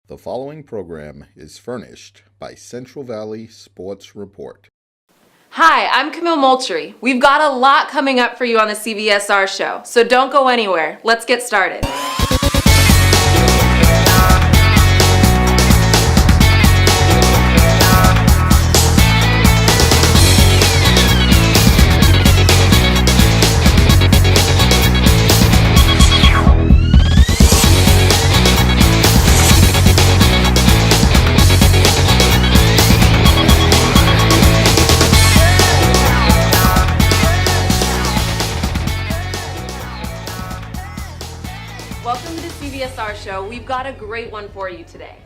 The following program is furnished by Central Valley Sports Report. Hi, I'm Camille Moultrie. We've got a lot coming up for you on the CVSR show, so don't go anywhere. Let's get started. Welcome to the CVSR show. We've got a great one for you today.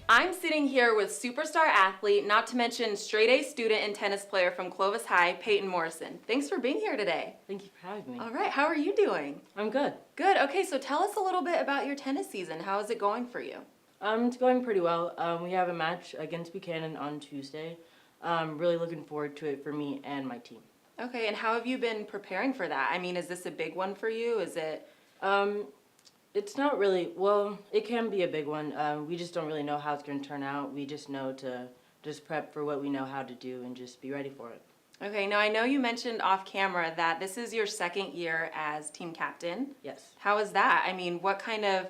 I'm sitting here with superstar athlete, not to mention straight A student and tennis player from Clovis High, Peyton Morrison. Thanks for being here today. Thank you for having me. All right, how are you doing? I'm good. Good. Okay, so tell us a little bit about your tennis season. How is it going for you? It's going pretty well. We have a match against Buchanan on Tuesday. I'm really looking forward to it for me and my team. Okay, and how have you been preparing for that? I mean, is this a big one for you? Is it... It's not really, well, it can be a big one. We just don't really know how it's going to turn out. We just know to just prep for what we know how to do and just be ready for it. Okay, now I know you mentioned off camera that this is your second year as team captain. Yes. How is that? I mean, what kind of,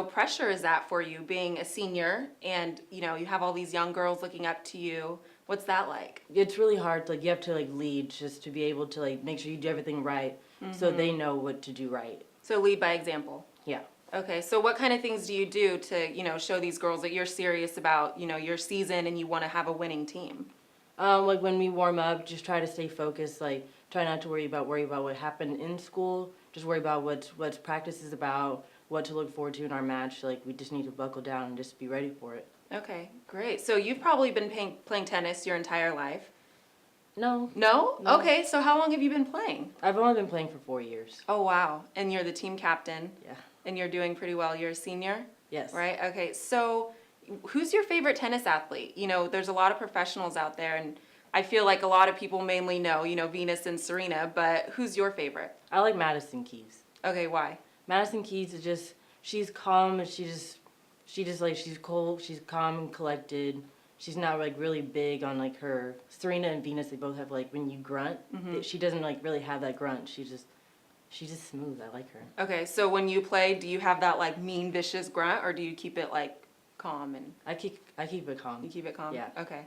pressure is that for you being a senior and, you have all these young girls looking up to you? What's that like? It's really hard. You have to, lead just to be able to, make sure you do everything right so they know what to do right. So lead by example. Yeah. Okay, so what kind of things do you do to, show these girls that you're serious about, your season and you want to have a winning team? When we warm up, just try to stay focused, try not to worry about what happened in school, just worry about what practice is about, what to look forward to in our match. We just need to buckle down and just be ready for it. Okay, great. So you've probably been playing tennis your entire life. No. No? No. Okay, so how long have you been playing? I've only been playing for 4 years. Oh, wow. And you're the team captain? Yeah. And you're doing pretty well. You're a senior? Yes. Right? Okay, so who's your favorite tennis athlete? There's a lot of professionals out there, and I feel like a lot of people mainly know, Venus and Serena, but who's your favorite? I like Madison Keys. Okay, why? Madison Keys is just, she's calm, and she's cold, she's calm and collected. She's not really big on her. Serena and Venus, they both have when you grunt, she doesn't really have that grunt. She's just smooth. I like her. Okay, so when you play, do you have that mean, vicious grunt, or do you keep it calm and? I keep it calm. You keep it calm? Yeah. Okay.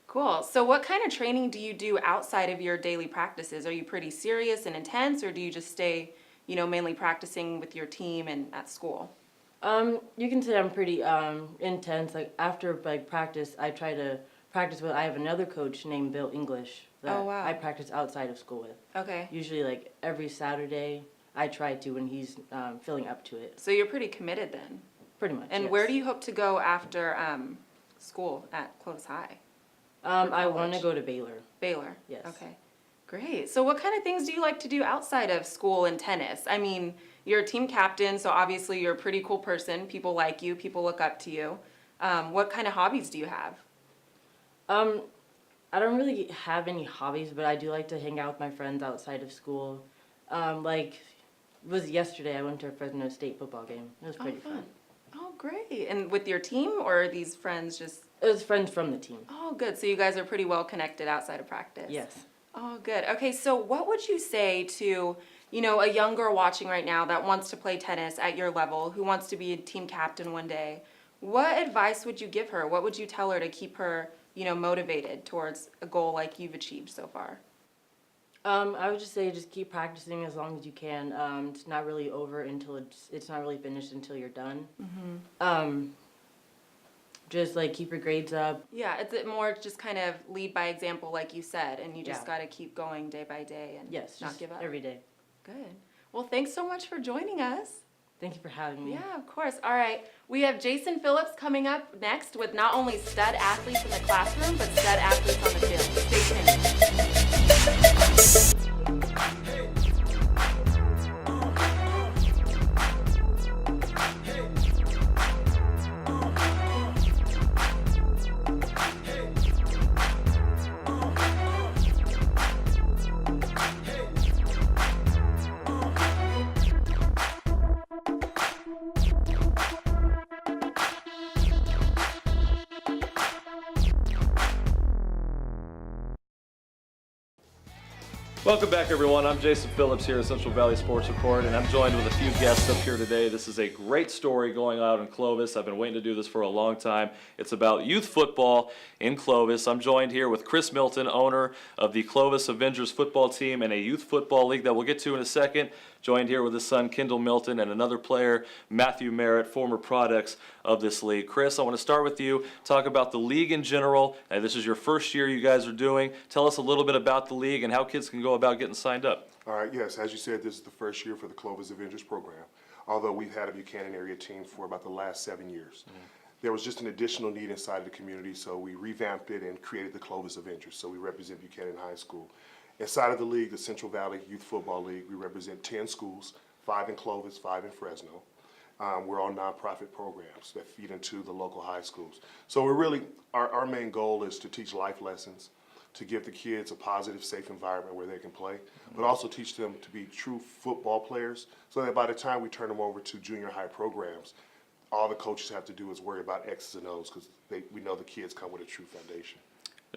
Cool. So what kind of training do you do outside of your daily practices? Are you pretty serious and intense, or do you just stay, mainly practicing with your team and at school? You can say I'm pretty intense. After practice, I try to practice with. I have another coach named Bill English that Oh, wow. I practice outside of school with. Okay. Usually every Saturday, I try to when he's feeling up to it. So you're pretty committed then. Pretty much. And yes. where do you hope to go after school at Clovis High? I want to go to Baylor. Baylor. Yes. Okay. Great. So what kind of things do you like to do outside of school and tennis? I mean, you're a team captain, so obviously you're a pretty cool person. People like you. People look up to you. What kind of hobbies do you have? I don't really have any hobbies, but I do like to hang out with my friends outside of school. It was yesterday I went to a Fresno State football game. It was pretty fun. Oh, great. And with your team, or are these friends just... It was friends from the team. Oh, good. So you guys are pretty well connected outside of practice. Yes. Oh, good. Okay, so what would you say to, a young girl watching right now that wants to play tennis at your level, who wants to be a team captain one day? What advice would you give her? What would you tell her to keep her, motivated towards a goal like you've achieved so far? I would just say just keep practicing as long as you can. It's not really over until it's not really finished until you're done. Just keep your grades up. Yeah, it's more just kind of lead by example, like you said, and you just Yeah. got to keep going day by day and Yes, not just give up. every day. Good. Well, thanks so much for joining us. Thank you for having me. Yeah, of course. All right. We have Jason Phillips coming up next with not only stud athletes in the classroom, but stud athletes on the field. Stay tuned. Welcome back, everyone. I'm Jason Phillips here at Central Valley Sports Report, and I'm joined with a few guests up here today. This is a great story going out in Clovis. I've been waiting to do this for a long time. It's about youth football in Clovis. I'm joined here with Chris Milton, owner of the Clovis Avengers football team and a youth football league that we'll get to in a second. Joined here with his son, Kendall Milton, and another player, Matthew Merritt, former products of this league. Chris, I want to start with you, talk about the league in general. This is your first year you guys are doing. Tell us a little bit about the league and how kids can go about getting signed up. All right, yes, as you said, this is the first year for the Clovis Avengers program, although we've had a Buchanan area team for about the last 7 years. There was just an additional need inside of the community, so we revamped it and created the Clovis Avengers, so we represent Buchanan High School. Inside of the league, the Central Valley Youth Football League, we represent 10 schools, 5 in Clovis, 5 in Fresno. We're all nonprofit programs that feed into the local high schools. So we're really, our main goal is to teach life lessons, to give the kids a positive, safe environment where they can play, but also teach them to be true football players so that by the time we turn them over to junior high programs, all the coaches have to do is worry about X's and O's because we know the kids come with a true foundation.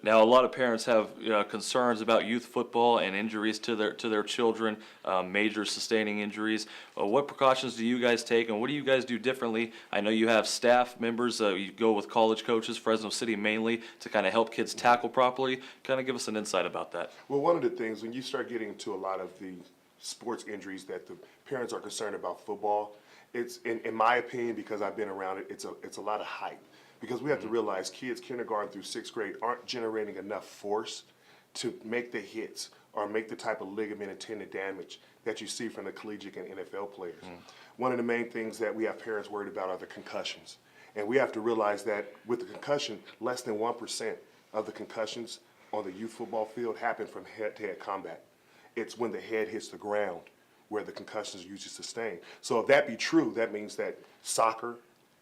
Now, a lot of parents have concerns about youth football and injuries to their children, major sustaining injuries. What precautions do you guys take, and what do you guys do differently? I know you have staff members. You go with college coaches, Fresno City mainly, to kind of help kids tackle properly. Kind of give us an insight about that. Well, one of the things, when you start getting into a lot of the sports injuries that the parents are concerned about football, it's, in my opinion, because I've been around it, it's a lot of hype. Because we have to realize kids kindergarten through 6th grade aren't generating enough force to make the hits or make the type of ligament and tendon damage that you see from the collegiate and NFL players. One of the main things that we have parents worried about are the concussions. And we have to realize that with the concussion, less than 1% of the concussions on the youth football field happen from head-to-head combat. It's when the head hits the ground where the concussions are usually sustained. So if that be true, that means that soccer,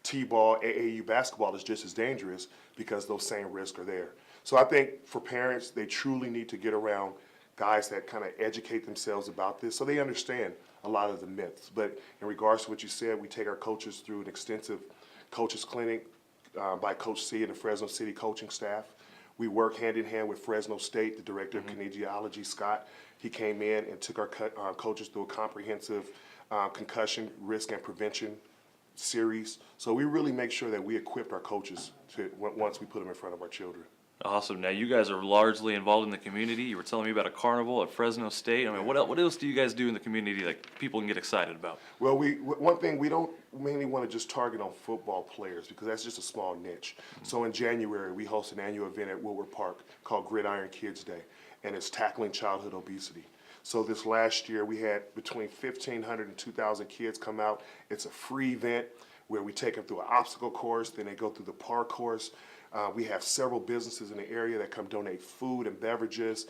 T-ball, AAU basketball is just as dangerous because those same risks are there. So I think for parents, they truly need to get around guys that kind of educate themselves about this so they understand a lot of the myths. But in regards to what you said, we take our coaches through an extensive coaches clinic by Coach C and the Fresno City coaching staff. We work hand in hand with Fresno State, the director of kinesiology, Scott. He came in and took our coaches through a comprehensive concussion risk and prevention series. So we really make sure that we equip our coaches to once we put them in front of our children. Awesome. Now, you guys are largely involved in the community. You were telling me about a carnival at Fresno State. I mean, what else do you guys do in the community that people can get excited about? Well, one thing, we don't mainly want to just target on football players because that's just a small niche. So in January, we host an annual event at Woodward Park called Gridiron Kids Day, and it's tackling childhood obesity. So this last year, we had between 1,500 and 2,000 kids come out. It's a free event where we take them through an obstacle course, then they go through the park course. We have several businesses in the area that come donate food and beverages.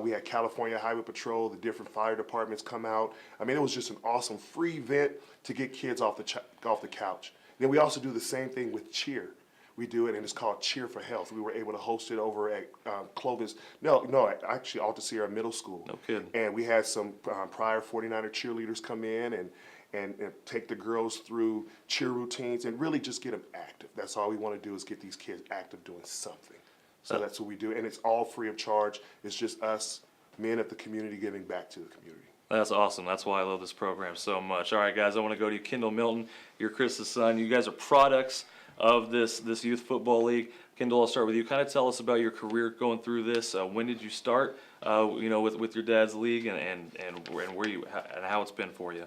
We had California Highway Patrol, the different fire departments come out. I mean, it was just an awesome free event to get kids off the couch. Then we also do the same thing with cheer. We do it, and it's called Cheer for Health. We were able to host it over at Clovis, actually Alta Sierra Middle School. No kidding. And we had some prior 49er cheerleaders come in and take the girls through cheer routines and really just get them active. That's all we want to do is get these kids active doing something. So that's what we do, and it's all free of charge. It's just us, men of the community, giving back to the community. That's awesome. That's why I love this program so much. All right, guys, I want to go to you, Kendall Milton. You're Chris's son. You guys are products of this youth football league. Kendall, I'll start with you. Kind of tell us about your career going through this. When did you start, with your dad's league, and where you and how it's been for you?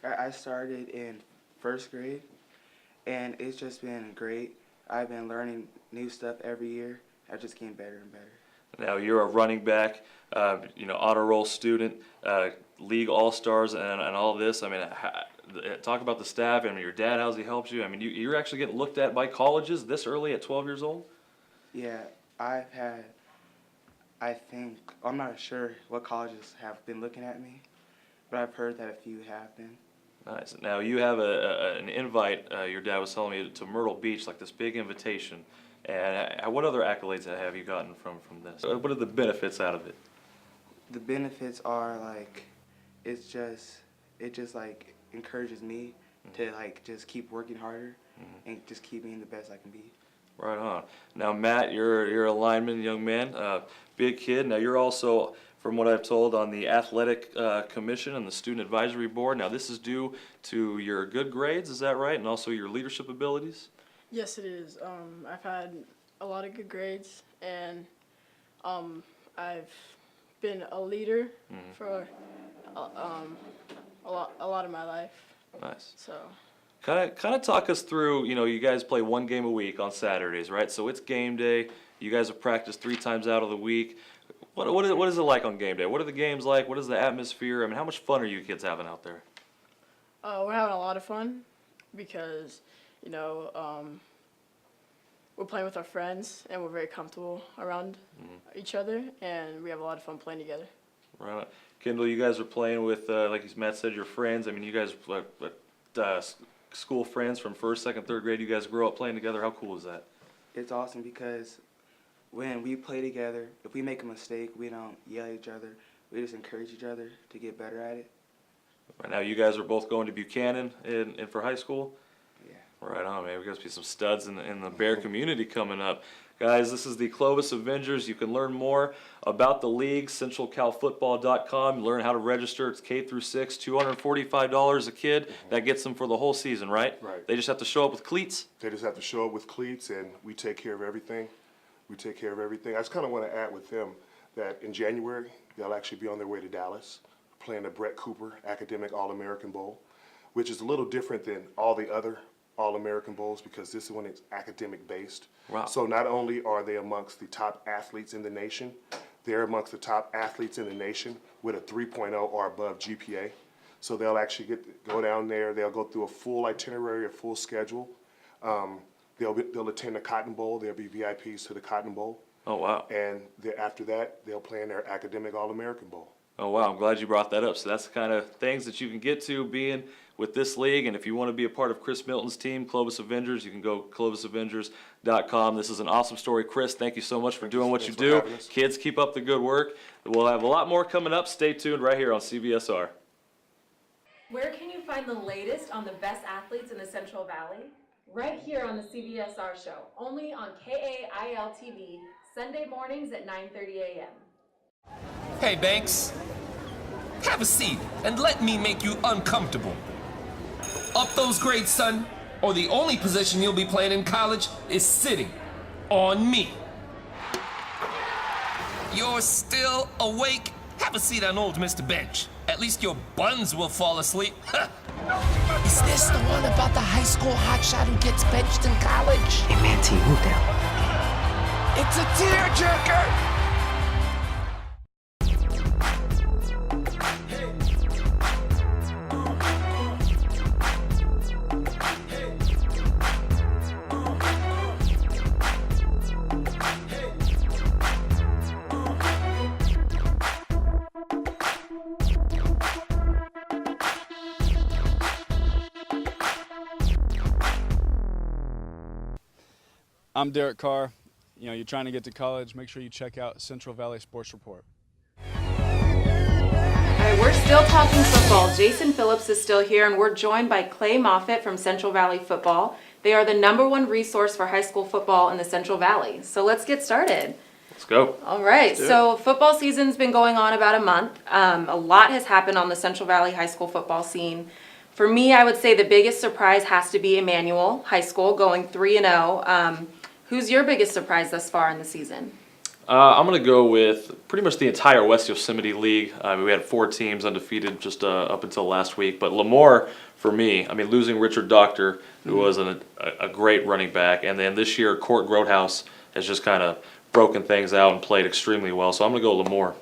I started in 1st grade, and it's just been great. I've been learning new stuff every year. I've just getting better and better. Now, you're a running back, honor roll student, league all-stars, and all this. I mean, talk about the staff. I mean, your dad, how's he helped you? I mean, you're actually getting looked at by colleges this early at 12 years old? Yeah, I'm not sure what colleges have been looking at me, but I've heard that a few have been. Nice. Now, you have an invite, your dad was telling me, to Myrtle Beach, like this big invitation. And what other accolades have you gotten from this? What are the benefits out of it? The benefits are it just encourages me to just keep working harder and just keep being the best I can be. Right on. Now, Matt, you're a lineman, young man, big kid. Now, you're also from what I've told, on the athletic commission and the student advisory board. Now, this is due to your good grades, is that right? And also your leadership abilities? Yes, it is. I've had a lot of good grades, and I've been a leader for a lot of my life. Nice. So Kind of talk us through, you guys play one game a week on Saturdays, right? So it's game day. You guys have practiced 3 times out of the week. What is it like on game day? What are the games like? What is the atmosphere? I mean, how much fun are you kids having out there? we're having a lot of fun because, we're playing with our friends and we're very comfortable around each other, and we have a lot of fun playing together. Right on. Kendall, you guys are playing with, like Matt said, your friends. I mean, you guys school friends from 1st, 2nd, 3rd grade. You guys grew up playing together. How cool is that? It's awesome because when we play together, if we make a mistake, we don't yell at each other. We just encourage each other to get better at it. Right now, you guys are both going to Buchanan in for high school. Yeah. Right on, man. We got to be some studs in the Bear community coming up. Guys, this is the Clovis Avengers. You can learn more about the league, centralcalfootball.com. Learn how to register. It's K through 6, $245 a kid. That gets them for the whole season, right? Right. They just have to show up with cleats. They just have to show up with cleats, and we take care of everything. I just kind of want to add with them that in January, they'll actually be on their way to Dallas, playing the Brett Cooper Academic All-American Bowl, which is a little different than all the other All-American Bowls because this one is academic based. Wow. So not only are they amongst the top athletes in the nation, they're amongst the top athletes in the nation with a 3.0 or above GPA. So they'll actually go down there. They'll go through a full itinerary, a full schedule. They'll attend the Cotton Bowl. They'll be VIPs to the Cotton Bowl. Oh, wow. And after that, they'll play in their academic All-American Bowl. Oh, wow. I'm glad you brought that up. So that's the kind of things that you can get to being with this league. And if you want to be a part of Chris Milton's team, Clovis Avengers, you can go clovisavengers.com. This is an awesome story. Chris, thank you so much for doing what you Thanks for do. having us. Kids, keep up the good work. We'll have a lot more coming up. Stay tuned right here on CBSR. Where can you find the latest on the best athletes in the Central Valley? Right here on the CBSR show, only on KAIL TV, Sunday mornings at 9:30 a.m. Hey, Banks. Have a seat and let me make you uncomfortable. Up those grades, son, or the only position you'll be playing in college is sitting on me. You're still awake? Have a seat on old Mr. Bench. At least your buns will fall asleep. Is this the one about the high school hotshot who gets benched in college? Hey, Manti, move down. It's a tearjerker! I'm Derek Carr. You're trying to get to college, make sure you check out Central Valley Sports Report. All right, we're still talking football. Jason Phillips is still here, and we're joined by Clay Moffitt from Central Valley Football. They are the #1 resource for high school football in the Central Valley. So let's get started. Let's go. All right, so football season's been going on about a month. A lot has happened on the Central Valley high school football scene. For me, I would say the biggest surprise has to be Emmanuel High School going 3-0. Who's your biggest surprise thus far in the season? I'm going to go with pretty much the entire West Yosemite League. We had 4 teams undefeated just up until last week. But Lemoore, for me, losing Richard Doctor, who was a great running back, and then this year Court Grotehouse has just kind of broken things out and played extremely well. So I'm going to go Lemoore.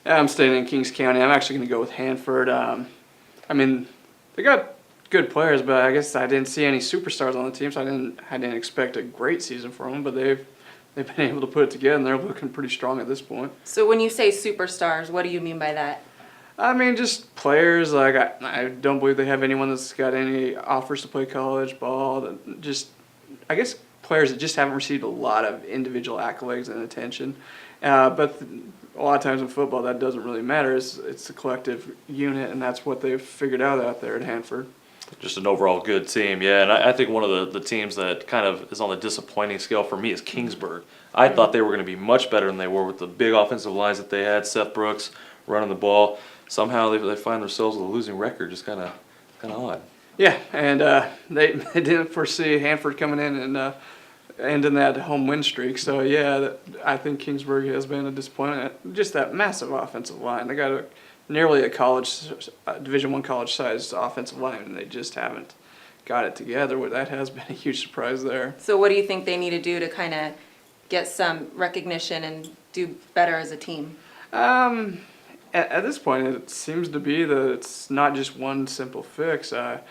Yeah, I'm staying in Kings County. I'm actually going to go with Hanford. They got good players, but I guess I didn't see any superstars on the team, so I didn't expect a great season from them. But they've been able to put it together, and they're looking pretty strong at this point. So when you say superstars, what do you mean by that? Just players. Like I don't believe they have anyone that's got any offers to play college ball. I guess players that just haven't received a lot of individual accolades and attention. But a lot of times in football, that doesn't really matter. It's a collective unit, and that's what they've figured out there at Hanford. Just an overall good team, yeah. And I think one of the teams that kind of is on the disappointing scale for me is Kingsburg. I thought they were going to be much better than they were with the big offensive lines that they had. Seth Brooks running the ball. Somehow they find themselves with a losing record. Just kind of odd. Yeah, and they didn't foresee Hanford coming in and ending that home win streak. So yeah, I think Kingsburg has been a disappointment. Just that massive offensive line. They got nearly a college, Division I college-sized offensive line, and they just haven't got it together. Well, that has been a huge surprise there. So what do you think they need to do to kind of get some recognition and do better as a team? At this point, it seems to be that it's not just one simple fix. They're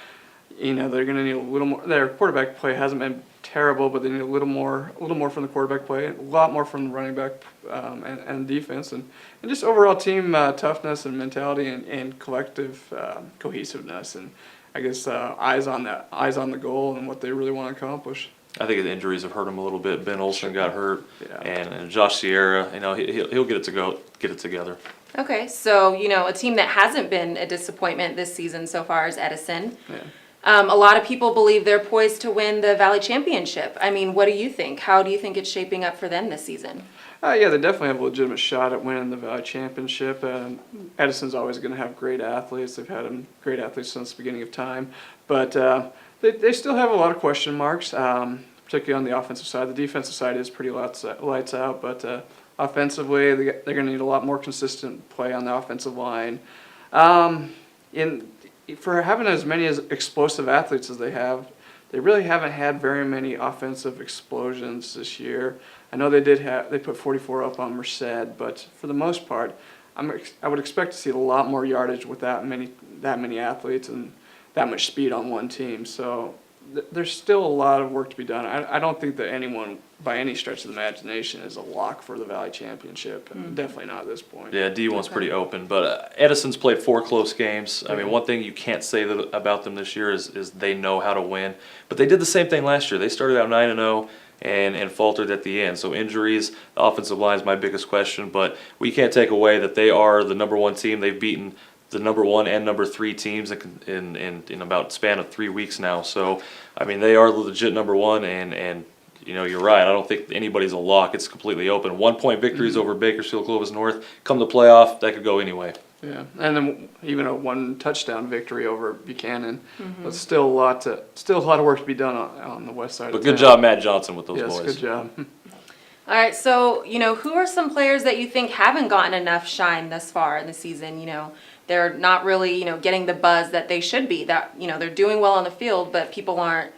going to need a little more. Their quarterback play hasn't been terrible, but they need a little more from the quarterback play, a lot more from the running back and defense, and just overall team toughness and mentality and collective cohesiveness, and I guess eyes on the goal and what they really want to accomplish. I think the injuries have hurt him a little bit. Ben Olsen got hurt, and Josh Sierra, he'll get it together. Okay, so a team that hasn't been a disappointment this season so far is Edison. Yeah. A lot of people believe they're poised to win the Valley Championship. I mean, what do you think? How do you think it's shaping up for them this season? Yeah, they definitely have a legitimate shot at winning the Valley Championship. Edison's always going to have great athletes. They've had great athletes since the beginning of time. But they still have a lot of question marks, particularly on the offensive side. The defensive side is pretty lights out, but offensively, they're going to need a lot more consistent play on the offensive line. For having as many explosive athletes as they have, they really haven't had very many offensive explosions this year. I know they put 44 up on Merced, but for the most part, I would expect to see a lot more yardage with that many athletes and that much speed on one team. So there's still a lot of work to be done. I don't think that anyone, by any stretch of the imagination, is a lock for the Valley Championship. Definitely not at this point. Yeah, D1's pretty open, but Edison's played 4 close games. I mean, one thing you can't say about them this year is they know how to win. But they did the same thing last year. They started out 9-0 and faltered at the end. So injuries, the offensive line is my biggest question, but we can't take away that they are the #1 team. They've beaten the #1 and #3 teams in about span of 3 weeks now. So, I mean, they are the legit #1, and you're right. I don't think anybody's a lock. It's completely open. 1-point victories over Bakersfield, Clovis North. Come the playoff, that could go anyway. Yeah, and then even a 1-touchdown victory over Buchanan. But still a lot of work to be done on the west side. But good job, Matt Johnson, with those boys. Yes, good job. All right, so who are some players that you think haven't gotten enough shine thus far in the season? They're not really, getting the buzz that they should be. That they're doing well on the field, but people aren't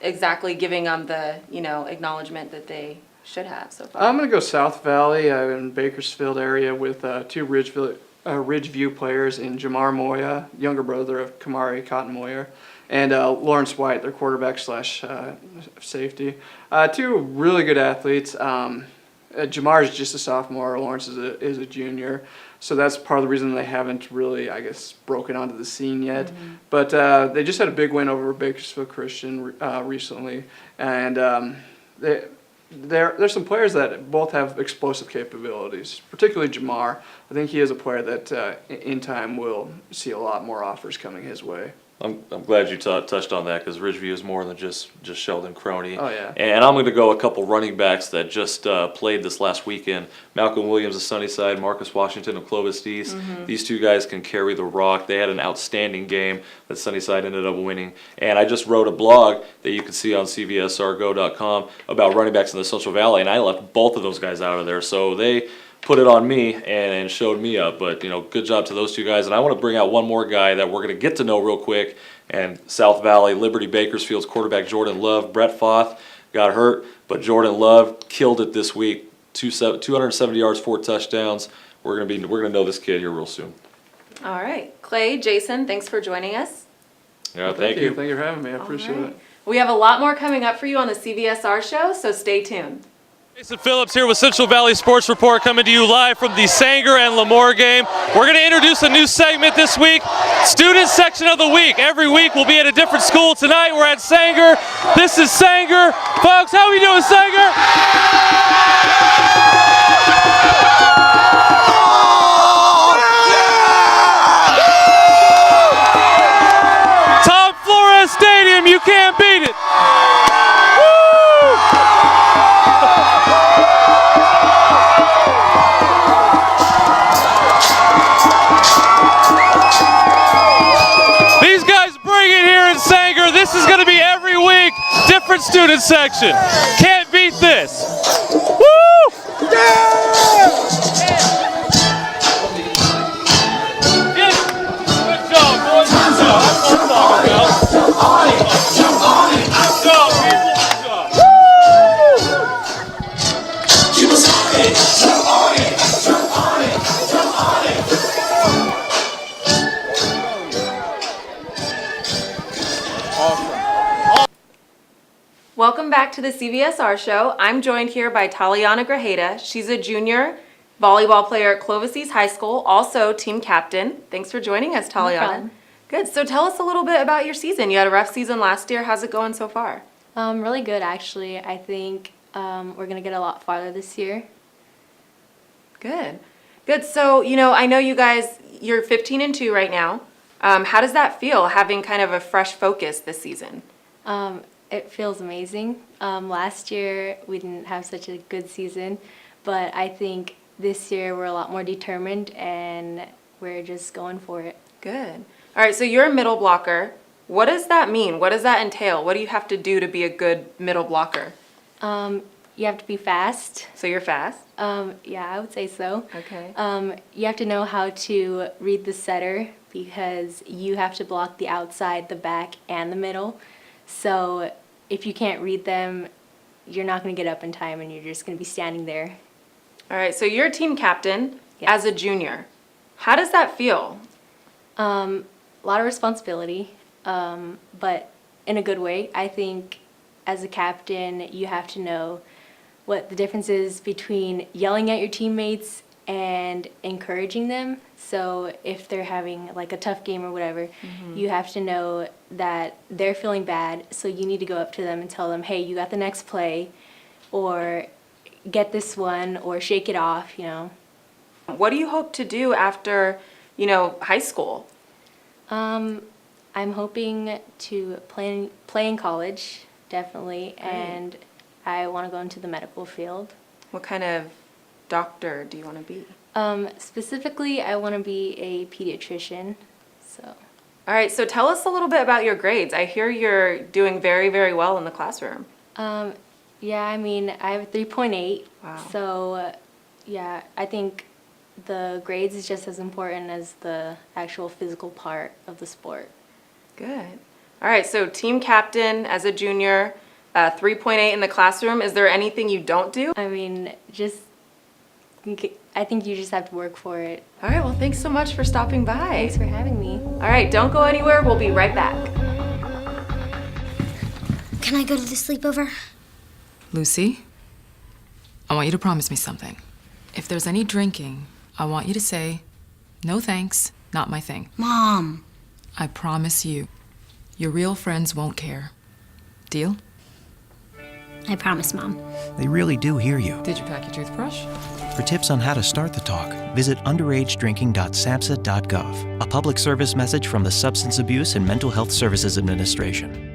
exactly giving them the acknowledgement that they should have so far. I'm gonna go South Valley in Bakersfield area with 2 Ridgeview players in Jamar Moya, younger brother of Kamari Cotton Moyer, and Lawrence White, their quarterback / safety. 2 really good athletes. Jamar is just a sophomore. Lawrence is a junior. So that's part of the reason they haven't really, I guess, broken onto the scene yet. But they just had a big win over Bakersfield Christian recently. And there's some players that both have explosive capabilities, particularly Jamar. I think he is a player that in time will see a lot more offers coming his way. I'm glad you touched on that, because Ridgeview is more than just Sheldon Croney. Oh, yeah. And I'm going to go a couple running backs that just played this last weekend. Malcolm Williams of Sunnyside, Marcus Washington of Clovis East. These 2 guys can carry the rock. They had an outstanding that Sunnyside ended up winning. And I just wrote a blog that you can see on cvsrgo.com about running backs in the Central Valley, and I left both of those guys out of there. So they put it on me and showed me up. But, good job to those 2 guys. And I want to bring out one more guy that we're going to get to know real quick. And South Valley, Liberty Bakersfield's quarterback Jordan Love. Brett Foth got hurt, but Jordan Love killed it this week. 270 yards, 4 touchdowns. We're gonna know this kid here real soon. All right, Clay, Jason, thanks for joining us. Yeah, thank you. Thank you for having me. I appreciate it. We have a lot more coming up for you on the CVSR show, so stay tuned. Jason Phillips here with Central Valley Sports Report, coming to you live from the Sanger and Lemoore game. We're going to introduce a new segment this week, Student Section of the Week. Every week we'll be at a different school. Tonight we're at Sanger. This is Sanger. Folks, how are we doing, Sanger? Tom game, you can't beat it. Woo! These guys bring it here in Sanger. This is going to be every week, different student section. Can't beat this. Woo! Good job, boys. Good job. That's what I'm talking about. Good job, people. Good job. Welcome back to the CVSR show. I'm joined here by Taliana Grajeda. She's a junior volleyball player at Clovis East High School, also team captain. Thanks for joining us, Taliana. problem. Good. So tell us a little bit about your season. You had a rough season last year. How's it going so far? Really good, actually. I think we're going to get a lot farther this year. Good. Good. So, you know, I know you guys, you're 15-2 right now. How does that feel, having kind of a fresh focus this season? It feels amazing. Last year, we didn't have such a good season, but I think this year we're a lot more determined and we're just going for it. Good. All right, so you're a middle blocker. What does that mean? What does that entail? What do you have to do to be a good middle blocker? You have to be fast. So you're fast? Yeah, I would say so. Okay. You have to know how to read the setter because you have to block the outside, the back, and the middle. So if you can't read them, you're not going to get up in time and you're just going to be standing there. All right, so you're a team captain Yes. as a junior. How does that feel? A lot of responsibility, but in a good way. I think as a captain, you have to know what the difference is between yelling at your teammates and encouraging them. So if they're having like a tough game or whatever, you have to know that they're feeling bad. So you need to go up to them and tell them, hey, you got the next play, or get this one, or shake it off, you know. What do you hope to do after, you know, high school? I'm hoping to play in college, definitely, and I want to go into the medical field. What kind of doctor do you want to be? Specifically, I want to be a pediatrician, so. All right, so tell us a little bit about your grades. I hear you're doing very, very well in the classroom. Yeah, I mean, I have a 3.8, Wow. so yeah, I think the grades is just as important as the actual physical part of the sport. Good. All right, so team captain as a junior, 3.8 in the classroom. Is there anything you don't do? I mean, I think you just have to work for it. All right, well, thanks so much for stopping by. Thanks for having me. All right, don't go anywhere. We'll be right back. Can I go to the sleepover? Lucy, I want you to promise me something. If there's any drinking, I want you to say, no thanks, not my thing. Mom. I promise you, your real friends won't care. Deal? I promise, Mom. They really do hear you. Did you pack your toothbrush? For tips on how to start the talk, visit underagedrinking.samhsa.gov. A public service message from the Substance Abuse and Mental Health Services Administration.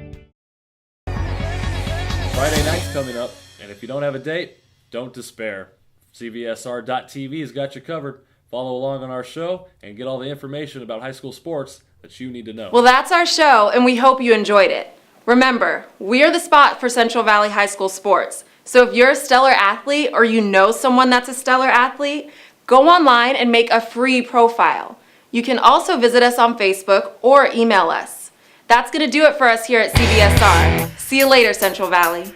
Friday night's coming up, and if you don't have a date, don't despair. CVSR.TV has got you covered. Follow along on our show and get all the information about high school sports that you need to know. Well, that's our show, and we hope you enjoyed it. Remember, we are the spot for Central Valley High School sports. So if you're a stellar athlete or you know someone that's a stellar athlete, go online and make a free profile. You can also visit us on Facebook or email us. That's going to do it for us here at CVSR. See you later, Central Valley.